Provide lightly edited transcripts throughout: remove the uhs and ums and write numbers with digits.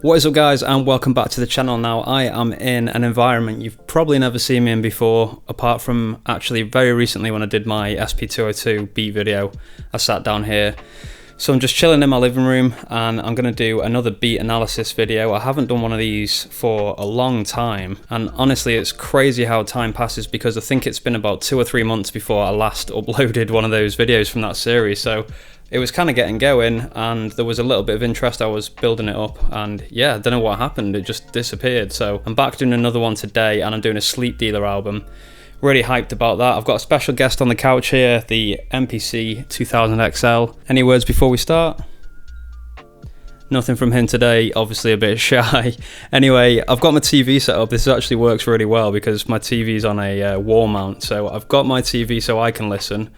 What is up guys, and welcome back to the channel. Now I am in an environment you've probably never seen me in before, apart from actually very recently when I did my SP202 beat video. I sat down here. So I'm just chilling in my living room and I'm going to do another beat analysis video. I haven't done one of these for a long time, and honestly it's crazy how time passes because I think it's been about 2 or 3 months before I last uploaded one of those videos from that series. So it was kind of getting going and there was a little bit of interest. I was building it up and yeah, I don't know what happened, it just disappeared. So I'm back doing another one today and I'm doing a Sleepdealer album. Really hyped about that. I've got a special guest on the couch here, the MPC 2000 XL. Any words before we start? Nothing from him today, obviously a bit shy. Anyway, I've got my TV set up. This actually works really well because my TV's on a wall mount. So I've got my TV so I can listen.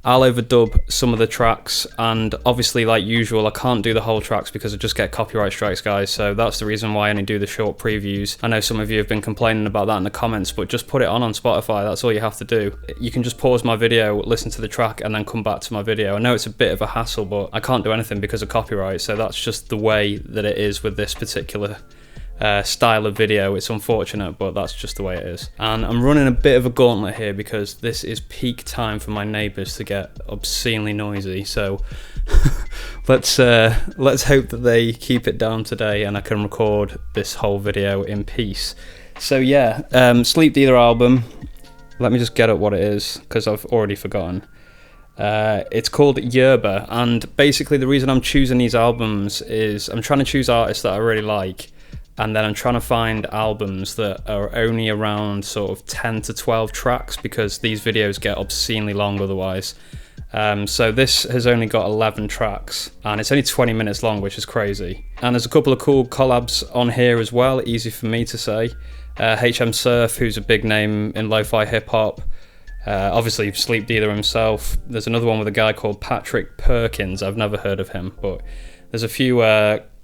I'll overdub some of the tracks, and obviously like usual I can't do the whole tracks because I just get copyright strikes, guys, so that's the reason why I only do the short previews. I know some of you have been complaining about that in the comments, but just put it on Spotify, that's all you have to do. You can just pause my video, listen to the track, and then come back to my video. I know it's a bit of a hassle, but I can't do anything because of copyright, so that's just the way that it is with this particular style of video. It's unfortunate, but that's just the way it is. And I'm running a bit of a gauntlet here because this is peak time for my neighbours to get obscenely noisy, so let's hope that they keep it down today and I can record this whole video in peace. So yeah, Sleepdealer album, let me just get up what it is because I've already forgotten. It's called Yerba, and basically the reason I'm choosing these albums is I'm trying to choose artists that I really like, and then I'm trying to find albums that are only around sort of 10 to 12 tracks because these videos get obscenely long otherwise. So this has only got 11 tracks and it's only 20 minutes long, which is crazy. And there's a couple of cool collabs on here as well, easy for me to say. HM Surf, who's a big name in LOFI Hip-hop. Obviously Sleepdealer himself. There's another one with a guy called Patrick Perkins, I've never heard of him, but there's a few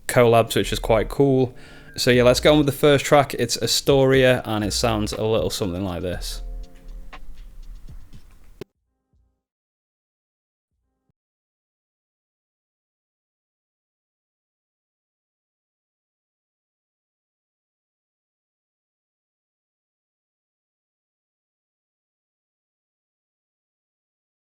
collabs which is quite cool. So yeah, let's get on with the first track. It's Astoria and it sounds a little something like this.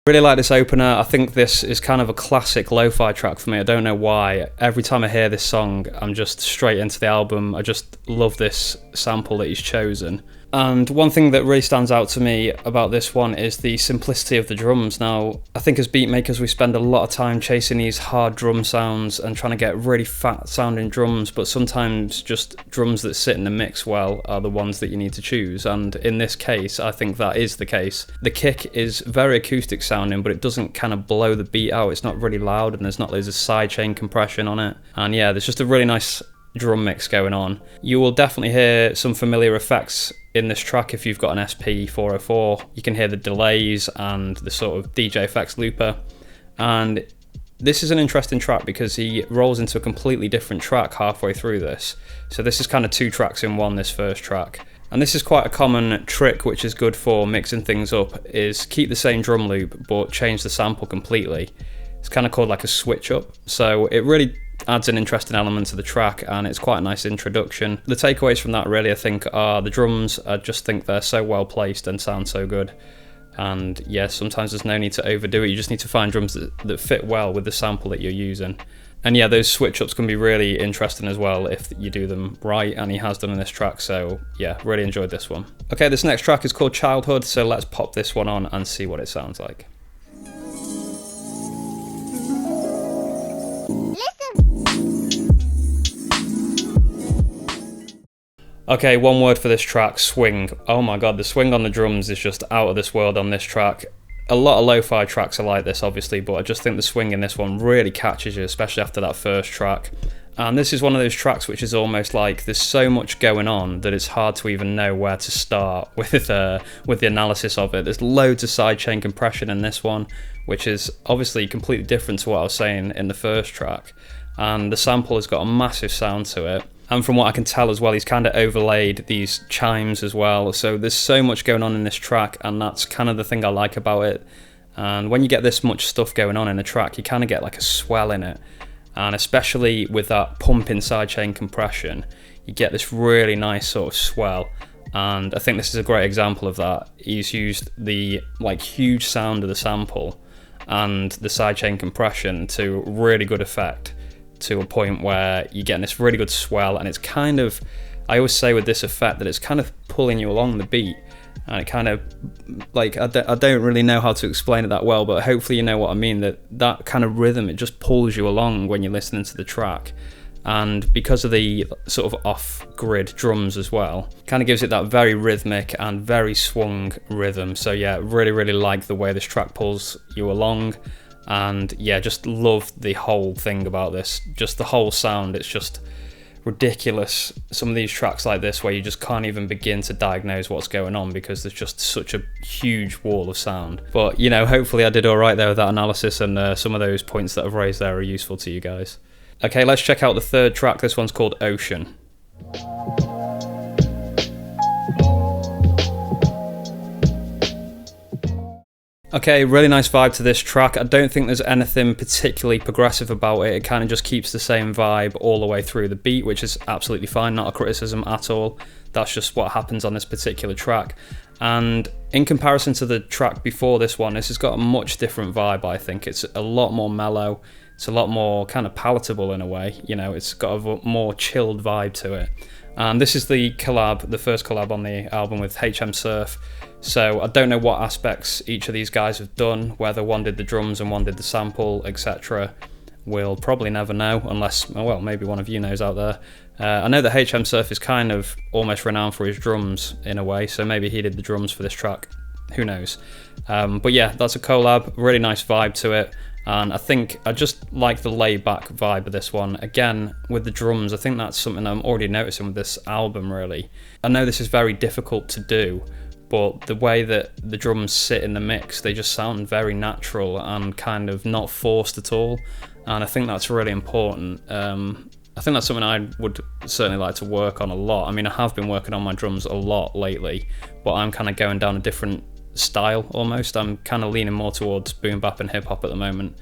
Really like this opener. I think this is kind of a classic lo-fi track for me. I don't know why. Every time I hear this song, I'm just straight into the album. I just love this sample that he's chosen. And one thing that really stands out to me about this one is the simplicity of the drums. Now, I think as beat makers we spend a lot of time chasing these hard drum sounds and trying to get really fat sounding drums, but sometimes just drums that sit in the mix well are the ones that you need to choose, and in this case I think that is the case. The kick is very acoustic sounding, but it doesn't kind of blow the beat out. It's not really loud and there's not loads of sidechain compression on it, and yeah, there's just a really nice drum mix going on. You will definitely hear some familiar effects in this track if you've got an SP404. You can hear the delays and the sort of DJ effects looper, and this is an interesting track because he rolls into a completely different track halfway through this. So this is kind of 2 tracks in one, this first track. And this is quite a common trick which is good for mixing things up, is keep the same drum loop but change the sample completely. It's kind of called like a switch up. So it really adds an interesting element to the track and it's quite a nice introduction. The takeaways from that really I think are the drums. I just think they're so well placed and sound so good. And yeah, sometimes there's no need to overdo it. You just need to find drums that fit well with the sample that you're using. And yeah, those switch ups can be really interesting as well if you do them right, and he has done in this track, so yeah, really enjoyed this one. Okay, this next track is called Childhood, so let's pop this one on and see what it sounds like. Okay, one word for this track, swing. Oh my god, the swing on the drums is just out of this world on this track. A lot of lo-fi tracks are like this obviously, but I just think the swing in this one really catches you, especially after that first track. And this is one of those tracks which is almost like there's so much going on that it's hard to even know where to start with the analysis of it. There's loads of sidechain compression in this one, which is obviously completely different to what I was saying in the first track. And the sample has got a massive sound to it. And from what I can tell as well, he's kind of overlaid these chimes as well. So there's so much going on in this track, and that's kind of the thing I like about it. And when you get this much stuff going on in a track, you kind of get like a swell in it. and especially with that pumping sidechain compression, you get this really nice sort of swell. And I think this is a great example of that. He's used the like huge sound of the sample and the sidechain compression to really good effect, to a point where you're getting this really good swell, and it's kind of, I always say with this effect that it's kind of pulling you along the beat, and it kind of, like, I don't really know how to explain it that well, but hopefully you know what I mean, that kind of rhythm, it just pulls you along when you're listening to the track. And because of the sort of off-grid drums as well, kind of gives it that very rhythmic and very swung rhythm. So yeah, really like the way this track pulls you along, and yeah, just love the whole thing about this. Just the whole sound, it's just ridiculous. Some of these tracks like this where you just can't even begin to diagnose what's going on because there's just such a huge wall of sound. But you know, hopefully I did all right there with that analysis, and some of those points that I've raised there are useful to you guys. Okay, let's check out the third track. This one's called Ocean. Okay, really nice vibe to this track. I don't think there's anything particularly progressive about it. It kind of just keeps the same vibe all the way through the beat, which is absolutely fine, not a criticism at all. That's just what happens on this particular track. And in comparison to the track before this one, this has got a much different vibe, I think. It's a lot more mellow. It's a lot more kind of palatable in a way, you know, it's got a more chilled vibe to it. And this is the collab, the first collab on the album with HM Surf. So I don't know what aspects each of these guys have done, whether one did the drums and one did the sample, etc. We'll probably never know, unless, well, maybe one of you knows out there. I know that HM Surf is kind of almost renowned for his drums in a way, so maybe he did the drums for this track, who knows. But yeah, that's a collab, really nice vibe to it. And I think I just like the laid-back vibe of this one. Again, with the drums, I think that's something I'm already noticing with this album, really. I know this is very difficult to do, but the way that the drums sit in the mix, they just sound very natural and kind of not forced at all. And I think that's really important. I think that's something I would certainly like to work on a lot. I mean, I have been working on my drums a lot lately, but I'm kind of going down a different style almost. I'm kind of leaning more towards boom bap and hip hop at the moment,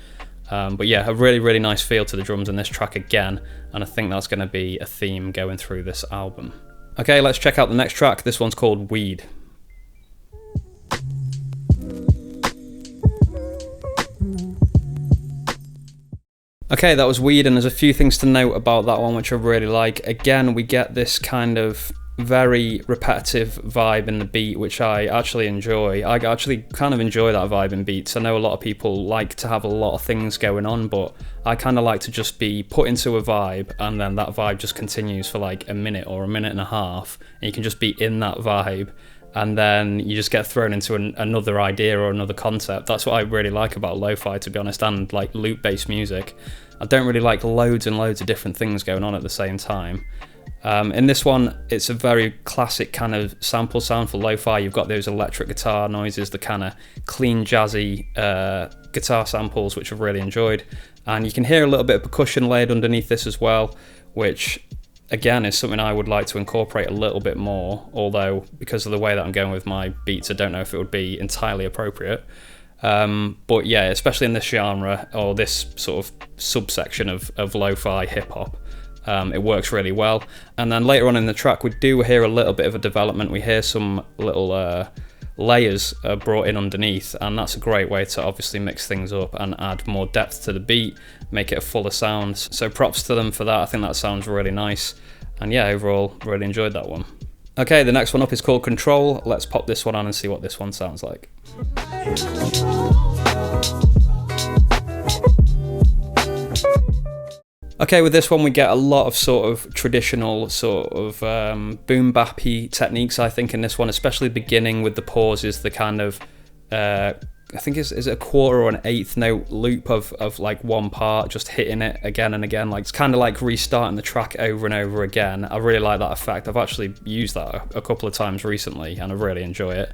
but yeah, a really nice feel to the drums in this track again, and I think that's going to be a theme going through this album. Okay, let's check out the next track. This one's called Weed. Okay, that was Weed, and there's a few things to note about that one which I really like. Again, we get this kind of very repetitive vibe in the beat, which I actually enjoy. I actually kind of enjoy that vibe in beats. I know a lot of people like to have a lot of things going on, but I kind of like to just be put into a vibe, and then that vibe just continues for like a minute or a minute and a half, and you can just be in that vibe, and then you just get thrown into another idea or another concept. That's what I really like about lo-fi, to be honest, and like loop-based music. I don't really like loads and loads of different things going on at the same time. In this one, it's a very classic kind of sample sound for lo-fi. You've got those electric guitar noises, the kind of clean, jazzy guitar samples, which I've really enjoyed. And you can hear a little bit of percussion layered underneath this as well, which, again, is something I would like to incorporate a little bit more, although because of the way that I'm going with my beats, I don't know if it would be entirely appropriate. But yeah, especially in this genre, or this sort of subsection of lo-fi hip-hop, it works really well. And then later on in the track, we do hear a little bit of a development. We hear some little layers brought in underneath, and that's a great way to obviously mix things up and add more depth to the beat, make it a fuller sound. So props to them for that. I think that sounds really nice. And yeah, overall, really enjoyed that one. Okay, the next one up is called Control. Let's pop this one on and see what this one sounds like. Okay, with this one we get a lot of sort of traditional sort of boom bappy techniques, I think, in this one, especially beginning with the pauses, the kind of I think is it a quarter or an eighth note loop of like one part, just hitting it again and again, like it's kind of like restarting the track over and over again. I really like that effect. I've actually used that a couple of times recently and I really enjoy it.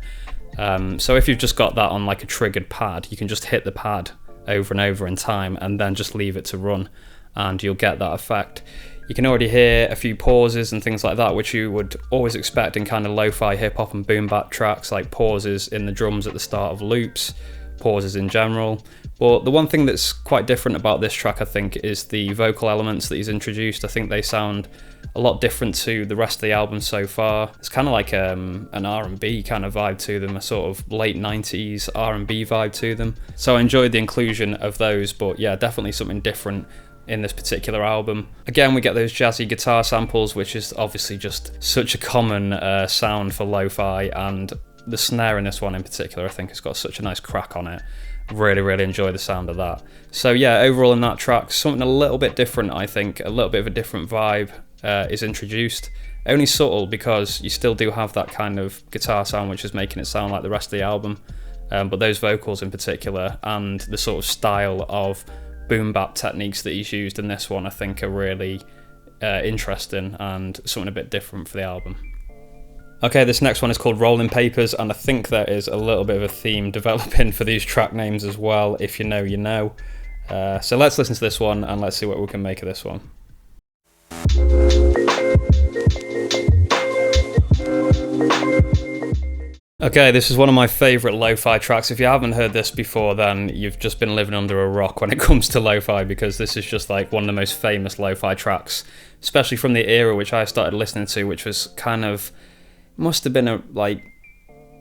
So if you've just got that on like a triggered pad, you can just hit the pad over and over in time and then just leave it to run, and you'll get that effect. You can already hear a few pauses and things like that, which you would always expect in kind of lo-fi hip-hop and boom bap tracks, like pauses in the drums at the start of loops. pauses in general. But the one thing that's quite different about this track, I think, is the vocal elements that he's introduced. I think they sound a lot different to the rest of the album so far. It's kind of like an R&B kind of vibe to them, a sort of late 90s R&B vibe to them. So I enjoyed the inclusion of those, but yeah, definitely something different in this particular album. Again, we get those jazzy guitar samples, which is obviously just such a common sound for lo-fi, and the snare in this one in particular, I think, has got such a nice crack on it. Really enjoy the sound of that. So yeah, overall in that track, something a little bit different, I think, a little bit of a different vibe is introduced. Only subtle, because you still do have that kind of guitar sound which is making it sound like the rest of the album, but those vocals in particular and the sort of style of boom bap techniques that he's used in this one, I think, are really interesting and something a bit different for the album. Okay, this next one is called Rolling Papers, and I think there is a little bit of a theme developing for these track names as well. If you know, you know. So let's listen to this one and let's see what we can make of this one. Okay, this is one of my favourite lo-fi tracks. If you haven't heard this before, then you've just been living under a rock when it comes to lo-fi, because this is just like one of the most famous lo-fi tracks, especially from the era which I started listening to, which was kind of, must have been like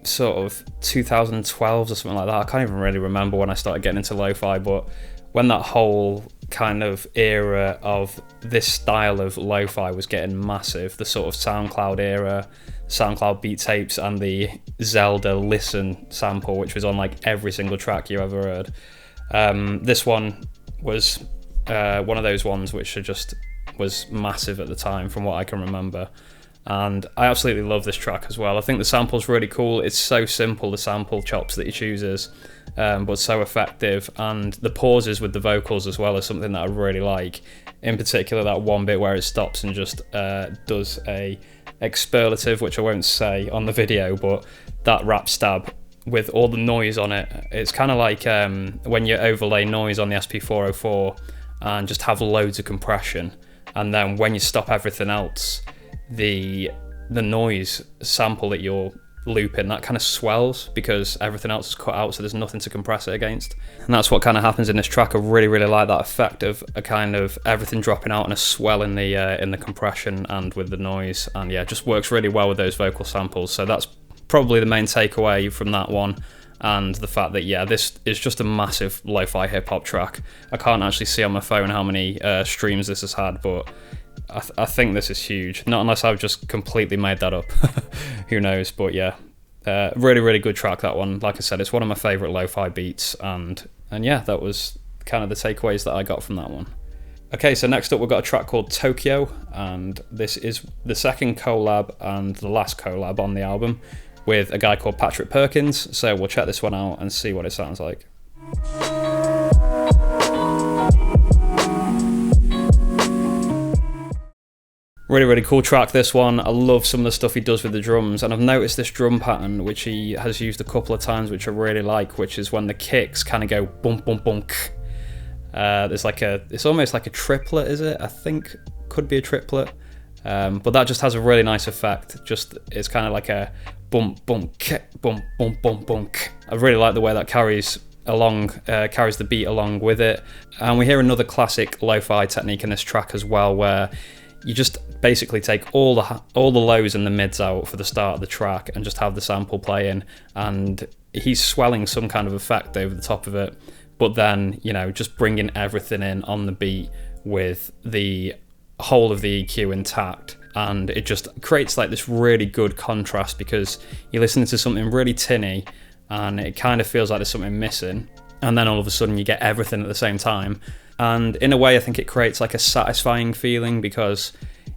sort of 2012s or something like that. I can't even really remember when I started getting into lo-fi, but when that whole kind of era of this style of lo-fi was getting massive, the sort of SoundCloud era, SoundCloud beat tapes, and the Zelda Listen sample, which was on like every single track you ever heard. This one was one of those ones which just was massive at the time from what I can remember. And I absolutely love this track as well. I think the sample's really cool. It's so simple, the sample chops that he chooses, but so effective. And the pauses with the vocals as well is something that I really like. In particular, that one bit where it stops and just does a expletive, which I won't say on the video, but that rap stab with all the noise on it. It's kind of like when you overlay noise on the SP404 and just have loads of compression, and then when you stop everything else, the noise sample that you're looping, that kind of swells because everything else is cut out, so there's nothing to compress it against. And that's what kind of happens in this track. I really like that effect of a kind of everything dropping out and a swell in the compression and with the noise, and yeah, it just works really well with those vocal samples. So that's probably the main takeaway from that one, and the fact that yeah, this is just a massive lo-fi hip-hop track. I can't actually see on my phone how many streams this has had, but I think this is huge. Not unless I've just completely made that up. Who knows? But yeah, really good track, that one. Like I said, it's one of my favourite lo-fi beats, and yeah, that was kind of the takeaways that I got from that one. Okay, so next up we've got a track called Tokyo, and this is the second collab and the last collab on the album with a guy called Patrick Perkins. So we'll check this one out and see what it sounds like. Really cool track, this one. I love some of the stuff he does with the drums, and I've noticed this drum pattern which he has used a couple of times, which I really like, which is when the kicks kind of go bump bump bump. There's like it's almost like a triplet, is it? I think could be a triplet, but that just has a really nice effect. Just it's kind of like a bump bump kick bump bump bump bump. I really like the way that carries the beat along with it. And we hear another classic lo-fi technique in this track as well, where you just basically take all the lows and the mids out for the start of the track and just have the sample playing, and he's swelling some kind of effect over the top of it, but then, you know, just bringing everything in on the beat with the whole of the EQ intact, and it just creates like this really good contrast, because you're listening to something really tinny and it kind of feels like there's something missing, and then all of a sudden you get everything at the same time. And in a way, I think it creates like a satisfying feeling, because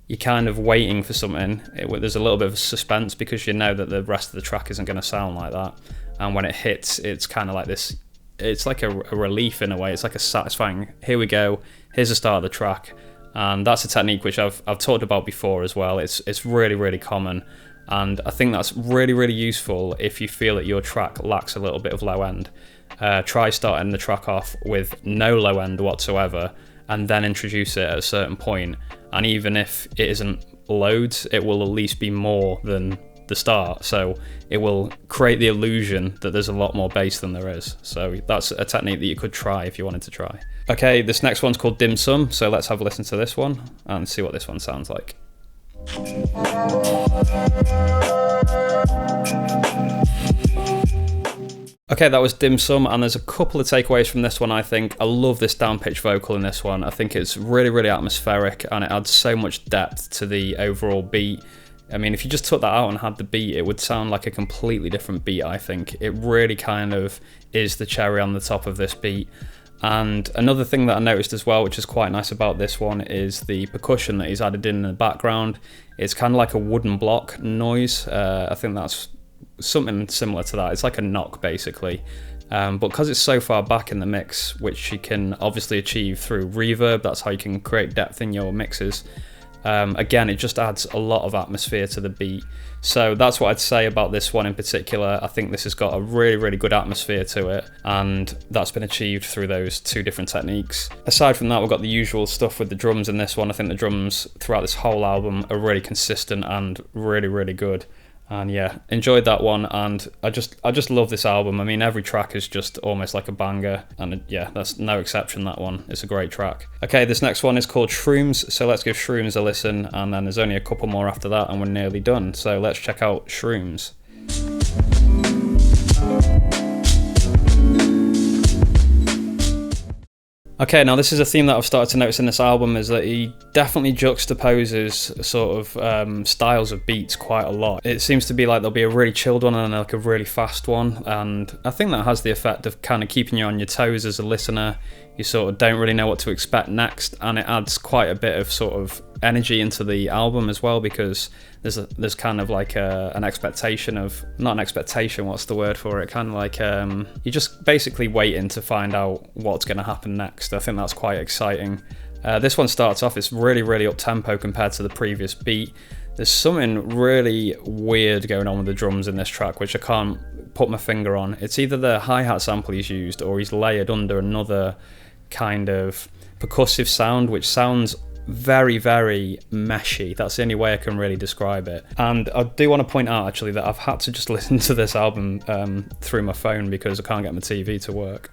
you're kind of waiting for something. There's a little bit of suspense because you know that the rest of the track isn't going to sound like that. And when it hits, it's kind of like this, it's like a relief in a way. It's like a satisfying, here we go, here's the start of the track. And that's a technique which I've talked about before as well. It's really common. And I think that's really useful if you feel that your track lacks a little bit of low end. Try starting the track off with no low end whatsoever, and then introduce it at a certain point. And even if it isn't loads, it will at least be more than the start, so it will create the illusion that there's a lot more bass than there is. So that's a technique that you could try if you wanted to try. Okay, this next one's called Dim Sum, so let's have a listen to this one and see what this one sounds like. Okay, that was Dim Sum, and there's a couple of takeaways from this one, I think. I love this down-pitch vocal in this one. I think it's really, really atmospheric, and it adds so much depth to the overall beat. I mean, if you just took that out and had the beat, it would sound like a completely different beat, I think. It really kind of is the cherry on the top of this beat. And another thing that I noticed as well, which is quite nice about this one, is the percussion that he's added in the background. It's kind of like a wooden block noise. I think that's something similar to that. It's like a knock, basically. But because it's so far back in the mix, which you can obviously achieve through reverb, that's how you can create depth in your mixes. Again, it just adds a lot of atmosphere to the beat. So that's what I'd say about this one in particular. I think this has got a really, really good atmosphere to it, and that's been achieved through those two different techniques. Aside from that, we've got the usual stuff with the drums in this one. I think the drums throughout this whole album are really consistent and really, really good. And yeah, enjoyed that one, and I just love this album. I mean, every track is just almost like a banger, and yeah, that's no exception, that one. It's a great track. Okay, this next one is called Shrooms, so let's give Shrooms a listen, and then there's only a couple more after that and we're nearly done. So let's check out Shrooms. Okay, now this is a theme that I've started to notice in this album, is that he definitely juxtaposes sort of styles of beats quite a lot. It seems to be like there'll be a really chilled one and like a really fast one, and I think that has the effect of kind of keeping you on your toes as a listener. You sort of don't really know what to expect next, and it adds quite a bit of sort of energy into the album as well, because there's kind of like an expectation of, not an expectation, what's the word for it, kind of like you're just basically waiting to find out what's going to happen next. I think that's quite exciting. This one starts off, it's really, really up tempo compared to the previous beat. There's something really weird going on with the drums in this track, which I can't put my finger on. It's either the hi-hat sample he's used, or he's layered under another kind of percussive sound, which sounds very, very meshy. That's the only way I can really describe it. And I do want to point out actually that I've had to just listen to this album through my phone because I can't get my TV to work.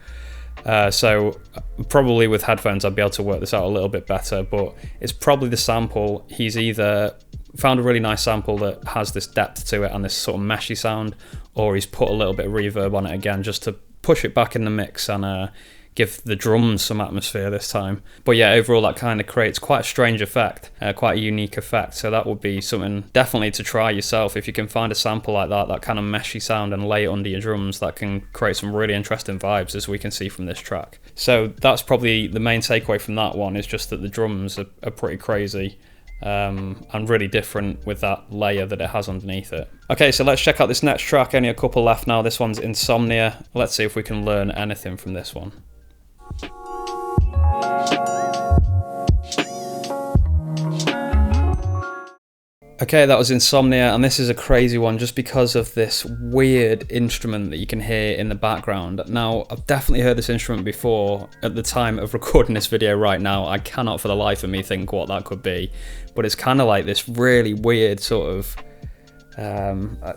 So probably with headphones I'd be able to work this out a little bit better, but it's probably the sample. He's either found a really nice sample that has this depth to it and this sort of meshy sound, or he's put a little bit of reverb on it again just to push it back in the mix and give the drums some atmosphere this time. But yeah, overall that kind of creates quite a strange effect, quite a unique effect. So that would be something definitely to try yourself. If you can find a sample like that kind of meshy sound, and lay it under your drums, that can create some really interesting vibes, as we can see from this track. So that's probably the main takeaway from that one, is just that the drums are pretty crazy. And really different with that layer that it has underneath it. Okay, so let's check out this next track. Only a couple left now. This one's Insomnia. Let's see if we can learn anything from this one. Okay, that was Insomnia, and this is a crazy one just because of this weird instrument that you can hear in the background. Now, I've definitely heard this instrument before. At the time of recording this video right now, I cannot for the life of me think what that could be, but it's kind of like this really weird sort of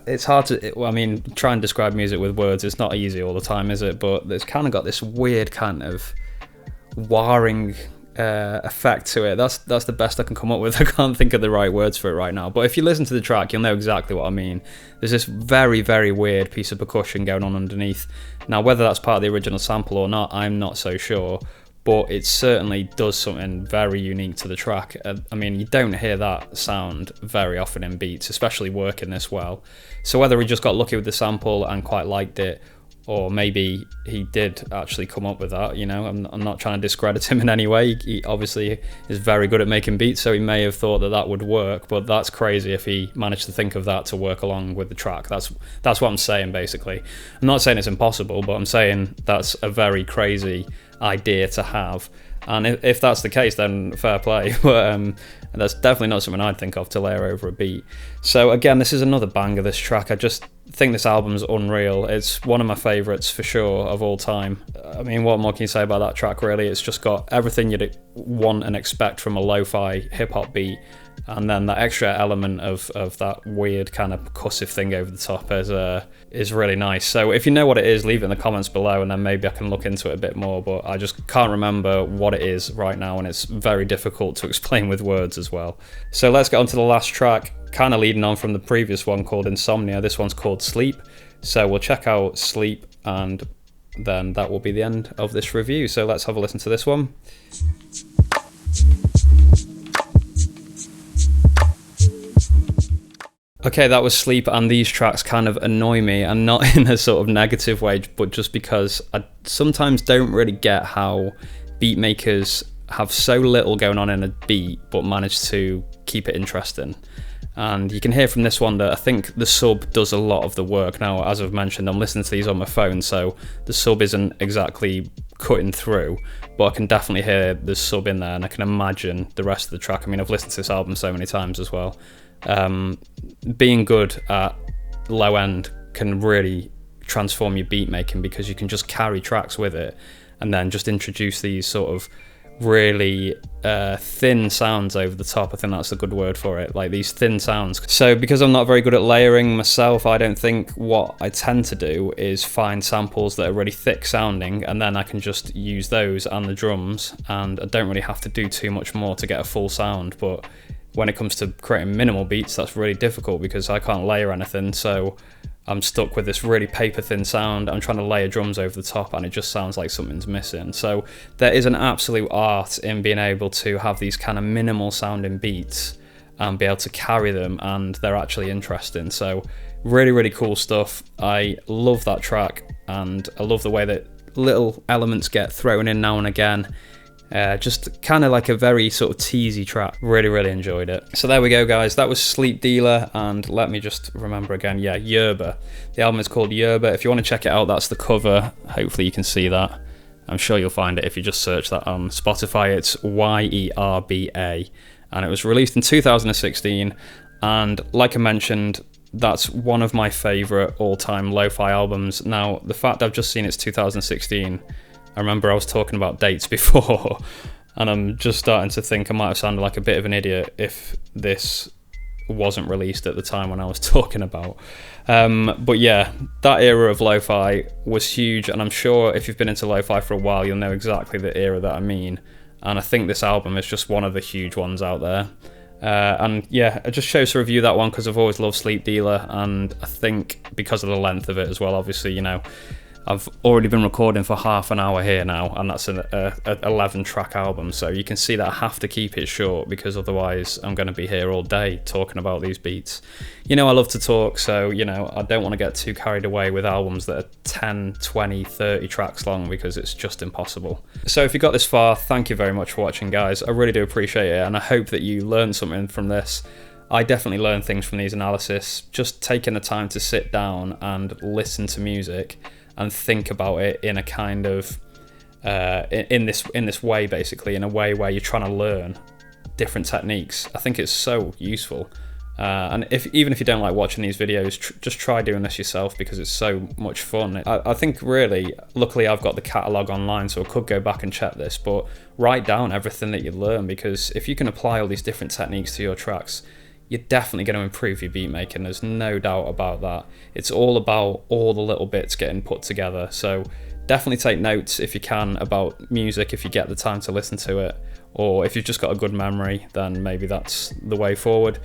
it's hard to, I mean, try and describe music with words, it's not easy all the time, is it? But it's kind of got this weird kind of warring effect to it. That's the best I can come up with. I can't think of the right words for it right now, but if you listen to the track you'll know exactly what I mean. There's this very, very weird piece of percussion going on underneath. Now whether that's part of the original sample or not, I'm not so sure, but it certainly does something very unique to the track. I mean, you don't hear that sound very often in beats, especially working this well. So whether he just got lucky with the sample and quite liked it, or maybe he did actually come up with that, you know, I'm not trying to discredit him in any way. He obviously is very good at making beats, so he may have thought that would work, but that's crazy if he managed to think of that to work along with the track. That's what I'm saying, basically. I'm not saying it's impossible, but I'm saying that's a very crazy idea to have. And if that's the case, then fair play. But that's definitely not something I'd think of to layer over a beat. So again, this is another banger, this track. I just think this album's unreal. It's one of my favourites for sure of all time. I mean, what more can you say about that track, really? It's just got everything you'd want and expect from a lo-fi hip-hop beat. and then that extra element of that weird kind of percussive thing over the top is really nice. So if you know what it is, leave it in the comments below, and then maybe I can look into it a bit more, but I just can't remember what it is right now, and it's very difficult to explain with words as well. So let's get on to the last track, kind of leading on from the previous one called Insomnia. This one's called Sleep. So we'll check out Sleep, and then that will be the end of this review. So let's have a listen to this one. Okay, that was Sleep, and these tracks kind of annoy me, and not in a sort of negative way, but just because I sometimes don't really get how beat makers have so little going on in a beat but manage to keep it interesting. And you can hear from this one that I think the sub does a lot of the work. Now, as I've mentioned, I'm listening to these on my phone, so the sub isn't exactly cutting through, but I can definitely hear the sub in there, and I can imagine the rest of the track. I mean, I've listened to this album so many times as well. Being good at low end can really transform your beat making, because you can just carry tracks with it and then just introduce these sort of really thin sounds over the top. I think that's a good word for it, like these thin sounds. So because I'm not very good at layering myself, I don't think what I tend to do is find samples that are really thick sounding, and then I can just use those and the drums, and I don't really have to do too much more to get a full sound. But when it comes to creating minimal beats, that's really difficult because I can't layer anything, so I'm stuck with this really paper thin sound. I'm trying to layer drums over the top and it just sounds like something's missing. So there is an absolute art in being able to have these kind of minimal sounding beats and be able to carry them, and they're actually interesting. So really, really cool stuff. I love that track, and I love the way that little elements get thrown in now and again. Just kind of like a very sort of teasy track. Really, really enjoyed it. So there we go, guys. That was Sleepdealer, and let me just remember again. Yeah, Yerba. The album is called Yerba. If you want to check it out, that's the cover. Hopefully you can see that. I'm sure you'll find it if you just search that on Spotify. It's Yerba, and it was released in 2016. And like I mentioned, that's one of my favourite all-time lo-fi albums. Now, the fact I've just seen it's 2016, I remember I was talking about dates before, and I'm just starting to think I might have sounded like a bit of an idiot if this wasn't released at the time when I was talking about. But yeah, that era of lo-fi was huge, and I'm sure if you've been into lo-fi for a while, you'll know exactly the era that I mean. And I think this album is just one of the huge ones out there. And yeah, I just chose to review that one because I've always loved Sleepdealer, and I think because of the length of it as well, obviously, you know, I've already been recording for half an hour here now, and that's an 11 track album, so you can see that I have to keep it short because otherwise I'm going to be here all day talking about these beats. You know, I love to talk, so you know, I don't want to get too carried away with albums that are 10, 20, 30 tracks long, because it's just impossible. So if you got this far, thank you very much for watching, guys. I really do appreciate it, and I hope that you learned something from this. I definitely learned things from these analysis, just taking the time to sit down and listen to music and think about it in a kind of in this way, basically, in a way where you're trying to learn different techniques. I think it's so useful, and even if you don't like watching these videos, just try doing this yourself, because it's so much fun. I think really, luckily I've got the catalogue online, so I could go back and check this, but write down everything that you learn, because if you can apply all these different techniques to your tracks, you're definitely going to improve your beat making. There's no doubt about that. It's all about all the little bits getting put together. So definitely take notes if you can about music, if you get the time to listen to it, or if you've just got a good memory, then maybe that's the way forward.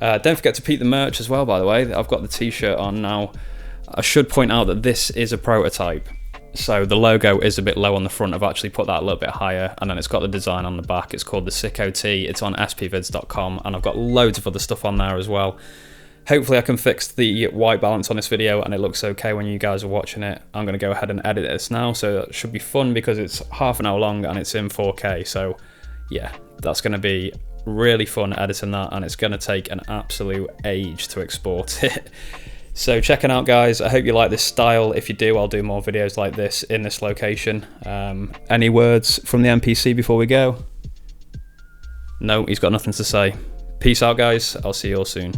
Don't forget to peep the merch as well, by the way. I've got the t-shirt on now. I should point out that this is a prototype, so the logo is a bit low on the front. I've actually put that a little bit higher, and then it's got the design on the back. It's called the Sicko Tee. It's on SPVIDZ.com, and I've got loads of other stuff on there as well. Hopefully I can fix the white balance on this video and it looks okay when you guys are watching it. I'm going to go ahead and edit this now, so that should be fun because it's half an hour long and it's in 4K. So yeah, that's going to be really fun editing that, and it's going to take an absolute age to export it. So check it out, guys. I hope you like this style. If you do, I'll do more videos like this in this location. Any words from the NPC before we go? No, he's got nothing to say. Peace out, guys. I'll see you all soon.